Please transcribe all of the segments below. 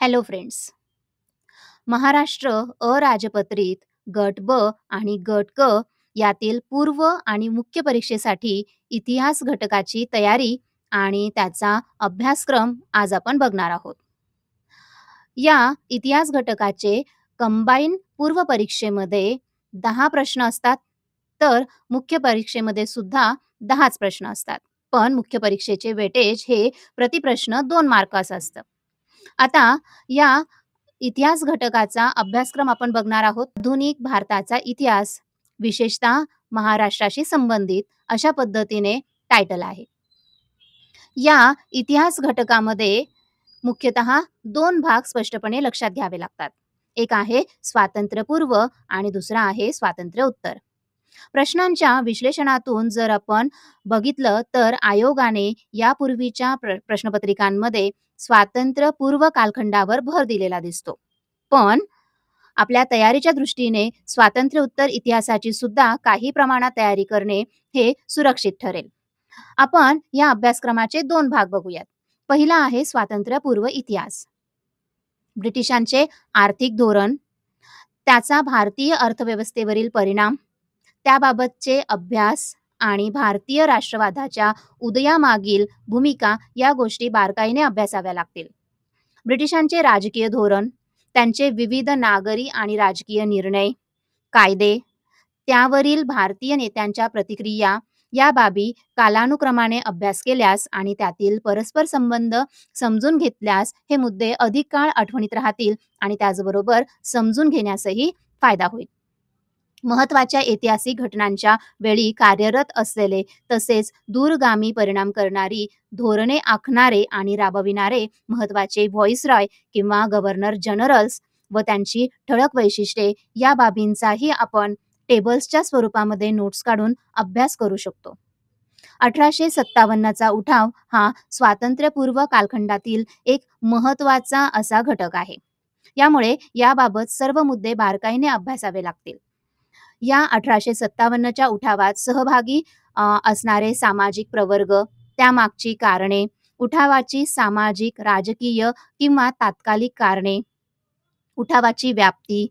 Hello friends. Maharashtra अराजपत्रित गट ब आणि गट क यातील पूर्व आणि मुख्य परीक्षेसाठी इतिहास घटकाची तयारी आणि त्याचा अभ्यासक्रम आज आपण बघणार आहोत. या इतिहास घटकाचे कंबाईन पूर्व परीक्षेमध्ये 10 प्रश्न असतात, तर मुख्य परीक्षेमध्ये सुद्धा 10च प्रश्न असतात. पण मुख्य परीक्षेचे वेटेज हे प्रतिप्रश्न 2 मार्काचं असतं. आता या इतिहास घटकाचा अभ्यासक्रम आपण बघणार आहोत. आधुनिक भारताचा इतिहास, विशेषतः महाराष्ट्राशी संबंधित अशा पद्धतीने टायटल आहे. या इतिहास घटकामध्ये मुख्यतः 2 भाग स्पष्टपणे लक्षात घ्यावे लागतात. एक आहे स्वातंत्र्यपूर्व आणि दुसरा आहे स्वातंत्र्योत्तर. प्रश्नांच्या विश्लेषणातून जर आपण बघितलं तर आयोगाने यापूर्वीच्या प्रश्नपत्रिकांमध्ये स्वातंत्र्यपूर्व कालखंडावर भर दिलेला दिसतो. पण आपल्या तयारीच्या दृष्टीने स्वातंत्र्योत्तर इतिहासाची सुद्धा काही प्रमाणात तयारी करणे हे सुरक्षित ठरेल. आपण या अभ्यासक्रमाचे 2 भाग बघूयात. पहिला आहे स्वातंत्र्यपूर्व इतिहास. ब्रिटिशांचे आर्थिक धोरण, त्याचा भारतीय अर्थव्यवस्थेवरील परिणाम, त्याबाबतचे अभ्यास आणि भारतीय राष्ट्रवादाच्या उदयामागील भूमिका या गोष्टी बारकाईने अभ्यासाव्या लागतील. ब्रिटिशांचे राजकीय धोरण, त्यांचे विविध नागरी आणि राजकीय निर्णय, कायदे, त्यावरील भारतीय नेत्यांच्या प्रतिक्रिया या बाबी कालानुक्रमाने अभ्यास केल्यास आणि त्यातील परस्पर संबंध समजून घेतल्यास हे मुद्दे अधिक काळ आठवणीत राहतील आणि त्याचबरोबर समजून घेण्यासही फायदा होईल. महत्त्वाच्या ऐतिहासिक घटनांच्या वेळी कार्यरत असलेले तसेच दूरगामी परिणाम करणारी धोरणे आखणारे आणि राबविणारे महत्त्वाचे व्हॉइसरॉय किंवा गव्हर्नर जनरल्स व त्यांची ठळक वैशिष्ट्ये या बाबींचाही आपण टेबल्सच्या स्वरूपामध्ये नोट्स काढून अभ्यास करू शकतो. 1857चा उठाव हा स्वातंत्र्यपूर्व कालखंडातील एक महत्त्वाचा असा घटक आहे. यामुळे याबाबत सर्व मुद्दे बारकाईने अभ्यासावे लागतील. या 1857च्या उठावात सहभागी असणारे सामाजिक प्रवर्ग, त्यामागची कारणे, उठावाची सामाजिक, राजकीय किंवा तात्कालिक कारणे, उठावाची व्याप्ती,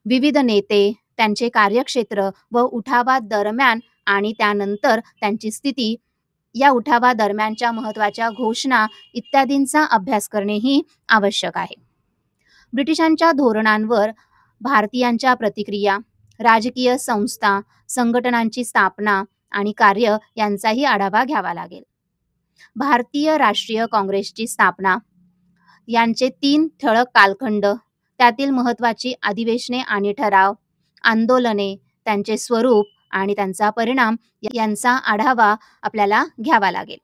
विविध नेते, त्यांचे कार्यक्षेत्र व उठावादरम्यान आणि त्यानंतर त्यांची स्थिती, या उठावादरम्यानच्या महत्त्वाच्या घोषणा इत्यादींचा अभ्यास करणेही आवश्यक आहे. ब्रिटिशांच्या धोरणांवर भारतीयांच्या प्रतिक्रिया, राजकीय संस्था, संघटनांची स्थापना आणि कार्य यांचाही आढावा घ्यावा लागेल. भारतीय राष्ट्रीय काँग्रेसची स्थापना, यांचे 3 ठळक कालखंड, त्यातील महत्त्वाची अधिवेशने आणि ठराव, आंदोलने, त्यांचे स्वरूप आणि त्यांचा परिणाम यांचा आढावा आपल्याला घ्यावा लागेल.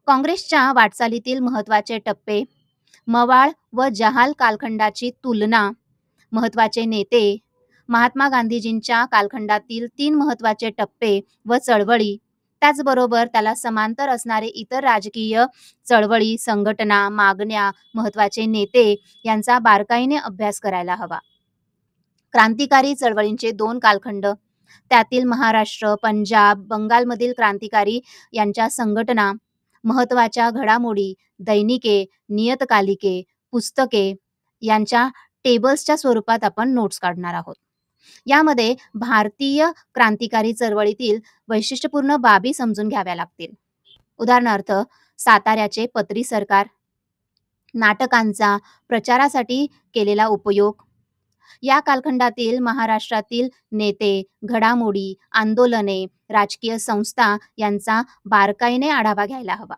काँग्रेसच्या वाटचालीतील महत्त्वाचे टप्पे, मवाळ व जहाल कालखंडाची तुलना, महत्त्वाचे नेते, महात्मा गांधीजींच्या कालखंडातील 3 महत्त्वाचे टप्पे व चळवळी, त्याचबरोबर त्याला समांतर असणारे इतर राजकीय चळवळी, संघटना, मागण्या, महत्त्वाचे नेते यांचा बारकाईने अभ्यास करायला हवा. क्रांतिकारी चळवळींचे 2 कालखंड, त्यातील महाराष्ट्र, पंजाब, बंगालमधील क्रांतिकारी यांच्या संघटना, महत्त्वाच्या घडामोडी, दैनिके, नियतकालिके, पुस्तके यांच्या टेबल्सच्या स्वरूपात आपण नोट्स काढणार आहोत. यामध्ये भारतीय क्रांतिकारी चळवळीतील वैशिष्ट्यपूर्ण बाबी समजून घ्याव्या लागतील. उदाहरणार्थ साताऱ्याचे पत्री सरकार, नाटकांचा प्रचारासाठी केलेला उपयोग, या कालखंडातील महाराष्ट्रातील नेते, घडामोडी, आंदोलने, राजकीय संस्था यांचा बारकाईने आढावा घ्यायला हवा.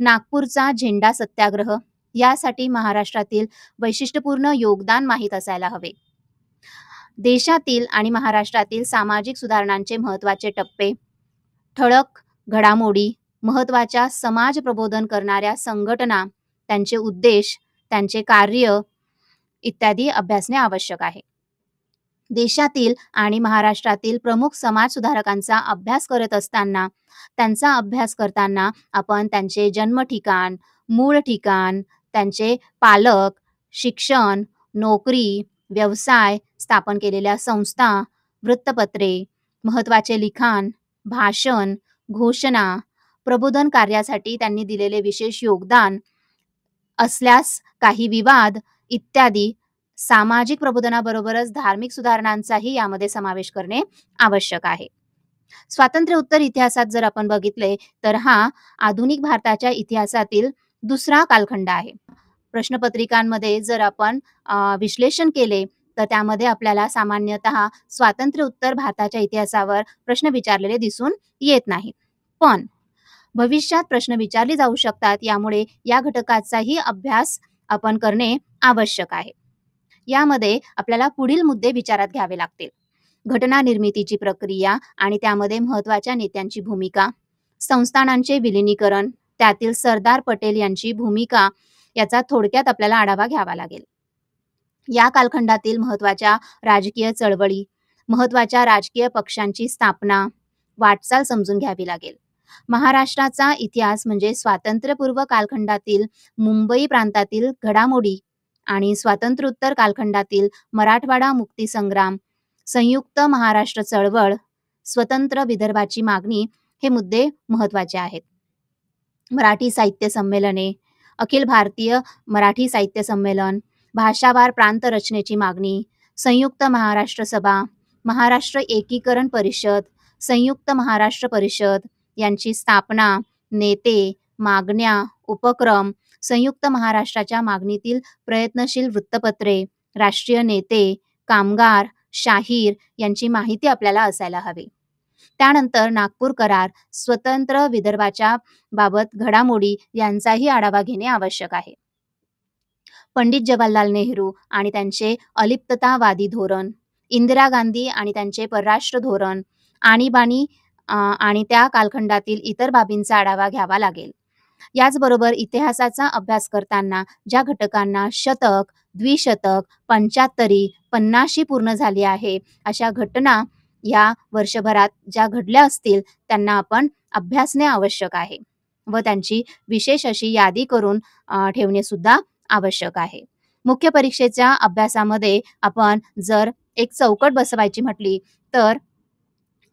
नागपूरचा झेंडा सत्याग्रह, यासाठी महाराष्ट्रातील वैशिष्ट्यपूर्ण योगदान माहीत असायला हवे. देशातील आणि महाराष्ट्रातील सामाजिक सुधारणांचे महत्त्वाचे टप्पे, ठळक घडामोडी, महत्त्वाच्या समाज प्रबोधन करणाऱ्या संघटना, त्यांचे उद्देश, त्यांचे कार्य इत्यादी अभ्यासणे आवश्यक आहे. देशातील आणि महाराष्ट्रातील प्रमुख समाज सुधारकांचा अभ्यास करत असताना, त्यांचा अभ्यास करताना आपण त्यांचे जन्म ठिकाण, मूळ ठिकाण, त्यांचे पालक, शिक्षण, नोकरी, व्यवसाय, स्थापन केलेल्या संस्था, वृत्तपत्रे, महत्त्वाचे लिखाण, भाषण, घोषणा, प्रबोधन कार्यासाठी त्यांनी दिलेले विशेष योगदान असल्यास काही विवाद इत्यादी सामाजिक प्रबोधनाबरोबरच धार्मिक सुधारणांचाही यामध्ये समावेश करणे आवश्यक आहे. स्वातंत्र्योत्तर इतिहासात जर आपण बघितले तर हा आधुनिक भारताच्या इतिहासातील दुसरा कालखंड आहे. प्रश्नपत्रिकांमध्ये जर आपण विश्लेषण केले तर त्यामध्ये आपल्याला सामान्यतः स्वातंत्र्योत्तर भारताच्या इतिहासावर प्रश्न विचारलेले दिसून येत नाहीत. पण भविष्यात प्रश्न विचारले जाऊ शकतात, यामुळे या घटकाचाही अभ्यास आपण करणे आवश्यक आहे. यामध्ये आपल्याला पुढील मुद्दे विचारात घ्यावे लागतील. घटना निर्मितीची प्रक्रिया आणि त्यामध्ये महत्त्वाच्या नेत्यांची भूमिका, संस्थानांचे विलिनीकरण, त्यातील सरदार पटेल यांची भूमिका याचा थोडक्यात आपल्याला आढावा घ्यावा लागेल. या कालखंडातील महत्त्वाच्या राजकीय चळवळी, महत्त्वाच्या राजकीय पक्षांची स्थापना, वाटचाल समजून घ्यावी लागेल. महाराष्ट्राचा इतिहास म्हणजे स्वातंत्र्यपूर्व कालखंडातील मुंबई प्रांतातील घडामोडी आणि स्वातंत्र्योत्तर कालखंडातील मराठवाडा मुक्तीसंग्राम, संयुक्त महाराष्ट्र चळवळ, स्वतंत्र विदर्भाची मागणी हे मुद्दे महत्त्वाचे आहेत. मराठी साहित्य संमेलने, अखिल भारतीय मराठी साहित्य संमेलन, भाषावार प्रांत रचनेची मागणी, संयुक्त महाराष्ट्र सभा, महाराष्ट्र एकीकरण परिषद, संयुक्त महाराष्ट्र परिषद यांची स्थापना, नेते, मागण्या, उपक्रम, संयुक्त महाराष्ट्राच्या मागणीतील प्रयत्नशील वृत्तपत्रे, राष्ट्रीय नेते, कामगार, शाहीर यांची माहिती आपल्याला असायला हवी. त्यानंतर नागपूर करार, स्वतंत्र विदर्भाच्या बाबत घडामोडी यांचाही आढावा घेणे आवश्यक आहे. पंडित जवाहरलाल नेहरू आणि त्यांचे अलिप्ततावादी धोरण, इंदिरा गांधी आणि त्यांचे परराष्ट्र धोरण, आणीबाणी आणि त्या कालखंडातील इतर बाबींचा आढावा घ्यावा लागेल. याचबरोबर इतिहासाचा अभ्यास करताना ज्या घटकांना शतक, द्विशतक, पंचाहत्तरी, पन्नाशी पूर्ण झाली आहे अशा घटना या वर्षभरात ज्या घडल्या असतील त्यांना आपण अभ्यासणे आवश्यक आहे व त्यांची विशेष अशी यादी करून ठेवणे सुद्धा आवश्यक आहे. मुख्य परीक्षेच्या अभ्यासामध्ये आपण जर एक चौकट बसवायची म्हटली तर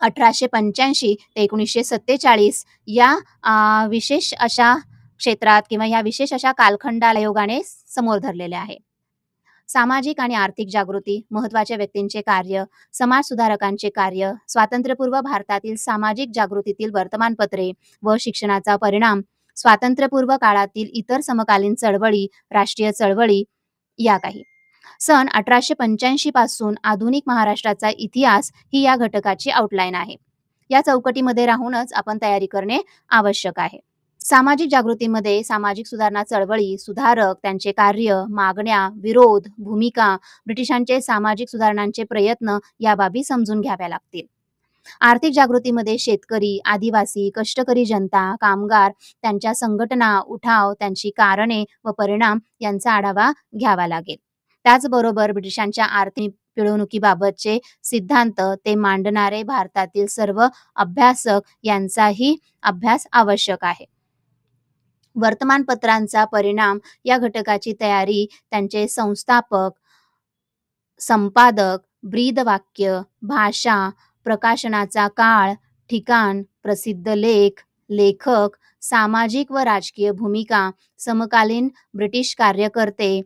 1885 ते 1947 या विशेष अशा क्षेत्रात किंवा या विशेष अशा कालखंडाला आयोगाने समोर धरलेले आहे. सामाजिक आणि आर्थिक जागृती, महत्त्वाच्या व्यक्तींचे कार्य, समाज सुधारकांचे कार्य, स्वातंत्र्यपूर्व भारतातील सामाजिक जागृतीतील वर्तमानपत्रे व शिक्षणाचा परिणाम, स्वातंत्र्यपूर्व काळातील इतर समकालीन चळवळी, राष्ट्रीय चळवळी या काही. सन 1885 पासून आधुनिक महाराष्ट्राचा इतिहास ही या घटकाची आउटलाईन आहे. या चौकटीमध्ये राहूनच आपण तयारी करणे आवश्यक आहे. सामाजिक जागृतीमध्ये सामाजिक सुधारणा चळवळी, सुधारक, त्यांचे कार्य, मागण्या, विरोध, भूमिका, ब्रिटिशांचे सामाजिक सुधारणांचे प्रयत्न या बाबी समजून घ्याव्या लागतील. आर्थिक जागृतीमध्ये शेतकरी, आदिवासी, कष्टकरी जनता, कामगार, त्यांच्या संघटना, उठाव, त्यांची कारणे व परिणाम यांचा आढावा घ्यावा लागेल. त्याचबरोबर ब्रिटिशांच्या आर्थिक पिळवणुकीबाबतचे सिद्धांत ते मांडणारे भारतातील सर्व अभ्यासक यांचाही अभ्यास आवश्यक आहे. वर्तमानपत्रांचा परिणाम या घटकाची तयारी त्यांचे संस्थापक, संपादक, ब्रीदवाक्य, भाषा, प्रकाशनाचा काळ, ठिकाण, प्रसिद्ध लेख, लेखक, सामाजिक व राजकीय भूमिका, समकालीन ब्रिटिश कार्यकर्ते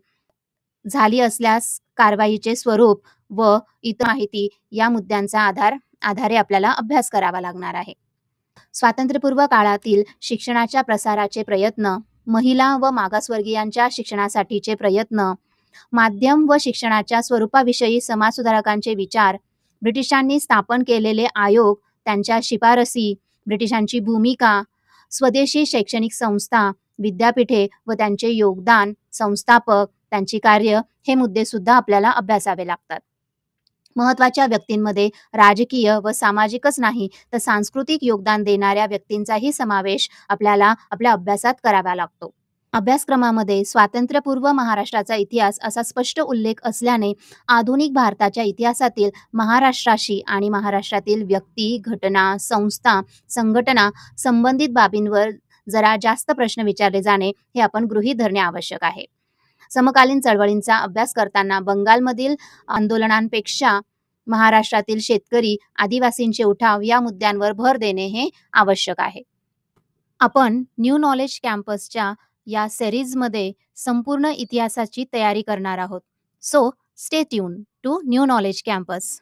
झाली असल्यास कारवाईचे स्वरूप व इतर माहिती या मुद्द्यांचा आधारे आपल्याला अभ्यास करावा लागणार आहे. स्वातंत्र्यपूर्व काळातील शिक्षणाच्या प्रसाराचे प्रयत्न, महिला व मागासवर्गीयांच्या शिक्षणासाठीचे प्रयत्न, माध्यम व शिक्षणाच्या स्वरूपाविषयी समाजसुधारकांचे विचार, ब्रिटिशांनी स्थापन केलेले आयोग, त्यांच्या शिफारसी, ब्रिटिशांची भूमिका, स्वदेशी शैक्षणिक संस्था, विद्यापीठे व त्यांचे योगदान, संस्थापक, त्यांची कार्य हे मुद्दे सुद्धा आपल्याला अभ्यासावे लागतात. महत्त्वाच्या व्यक्तींमध्ये राजकीय व सामाजिकच नाही तर सांस्कृतिक योगदान देणाऱ्या व्यक्तींचाही समावेश आपल्याला आपल्या अभ्यासात करावा लागतो. अभ्यासक्रमामध्ये स्वातंत्र्यपूर्व महाराष्ट्राचा इतिहास असा स्पष्ट उल्लेख असल्याने आधुनिक भारताच्या इतिहासातील महाराष्ट्राशी आणि महाराष्ट्रातील व्यक्ती, घटना, संस्था, संघटना संबंधित बाबींवर जरा जास्त प्रश्न विचारले जाणे हे आपण गृहीत धरणे आवश्यक आहे. समकालीन चळवळींचा अभ्यास करताना बंगालमधील आंदोलनांपेक्षा महाराष्ट्रातील शेतकरी, आदिवासींचे उठाव या मुद्द्यांवर भर देणे हे आवश्यक आहे. आपण न्यू नॉलेज कॅम्पसच्या या सीरीजमध्ये संपूर्ण इतिहासाची तयारी करणार आहोत. So stay tune to New Knowledge campus.